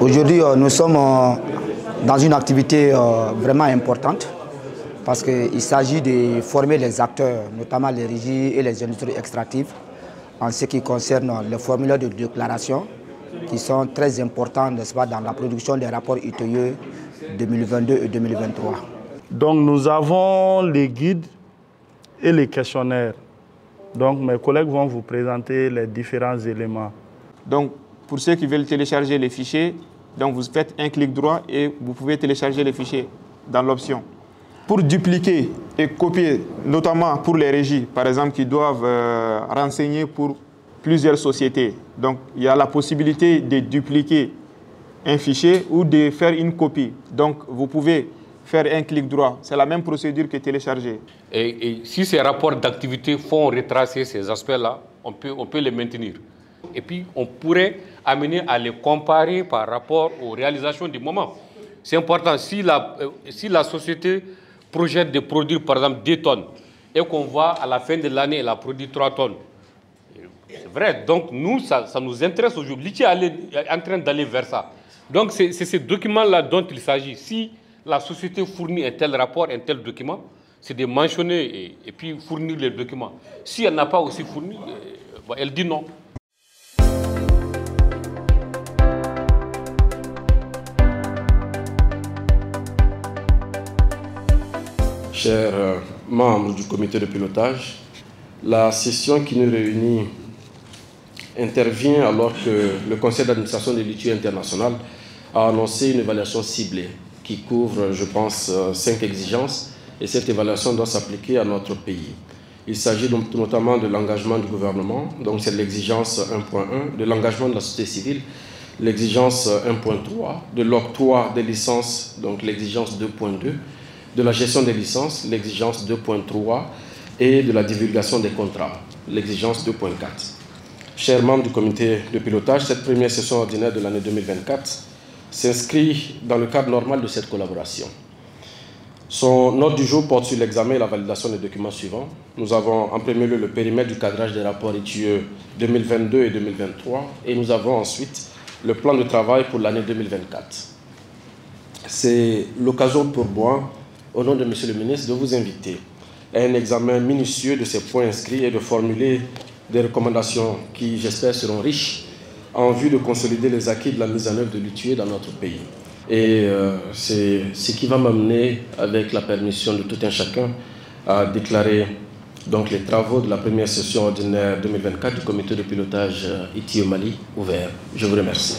Aujourd'hui, nous sommes dans une activité vraiment importante parce qu'il s'agit de former les acteurs, notamment les régies et les industries extractives, en ce qui concerne les formulaires de déclaration qui sont très importants, n'est-ce pas, dans la production des rapports ITIE 2022 et 2023. Donc nous avons les guides et les questionnaires. Donc mes collègues vont vous présenter les différents éléments. Donc pour ceux qui veulent télécharger les fichiers, donc vous faites un clic droit et vous pouvez télécharger les fichiers dans l'option. Pour dupliquer et copier, notamment pour les régies, par exemple, qui doivent renseigner pour plusieurs sociétés. Donc il y a la possibilité de dupliquer un fichier ou de faire une copie. Donc vous pouvez faire un clic droit. C'est la même procédure que télécharger. Et si ces rapports d'activité font retracer ces aspects-là, on peut les maintenir. Et puis, on pourrait amener à les comparer par rapport aux réalisations du moment. C'est important. Si la société projette de produire, par exemple, 2 tonnes, et qu'on voit à la fin de l'année, elle a produit 3 tonnes. C'est vrai. Donc, nous, ça nous intéresse aujourd'hui. L'ITIE est en train d'aller vers ça. Donc, c'est ces documents-là dont il s'agit. Si la société fournit un tel rapport, un tel document, c'est de mentionner et puis fournir les documents. Si elle n'a pas aussi fourni, elle dit non. Chers membres du comité de pilotage, la session qui nous réunit intervient alors que le conseil d'administration de l'ITIE international a annoncé une évaluation ciblée qui couvre, je pense, 5 exigences, et cette évaluation doit s'appliquer à notre pays. Il s'agit notamment de l'engagement du gouvernement, donc c'est l'exigence 1.1, de l'engagement de la société civile, l'exigence 1.3, de l'octroi des licences, donc l'exigence 2.2, de la gestion des licences, l'exigence 2.3, et de la divulgation des contrats, l'exigence 2.4. Chers membres du comité de pilotage, cette première session ordinaire de l'année 2024 s'inscrit dans le cadre normal de cette collaboration. Son ordre du jour porte sur l'examen et la validation des documents suivants. Nous avons en premier lieu le périmètre du cadrage des rapports ITIE 2022 et 2023, et nous avons ensuite le plan de travail pour l'année 2024. C'est l'occasion pour moi, au nom de Monsieur le ministre, de vous inviter à un examen minutieux de ces points inscrits et de formuler des recommandations qui, j'espère, seront riches en vue de consolider les acquis de la mise en œuvre de l'ITIE dans notre pays. Et c'est ce qui va m'amener, avec la permission de tout un chacun, à déclarer donc les travaux de la première session ordinaire 2024 du comité de pilotage ITIE Mali ouverts. Je vous remercie.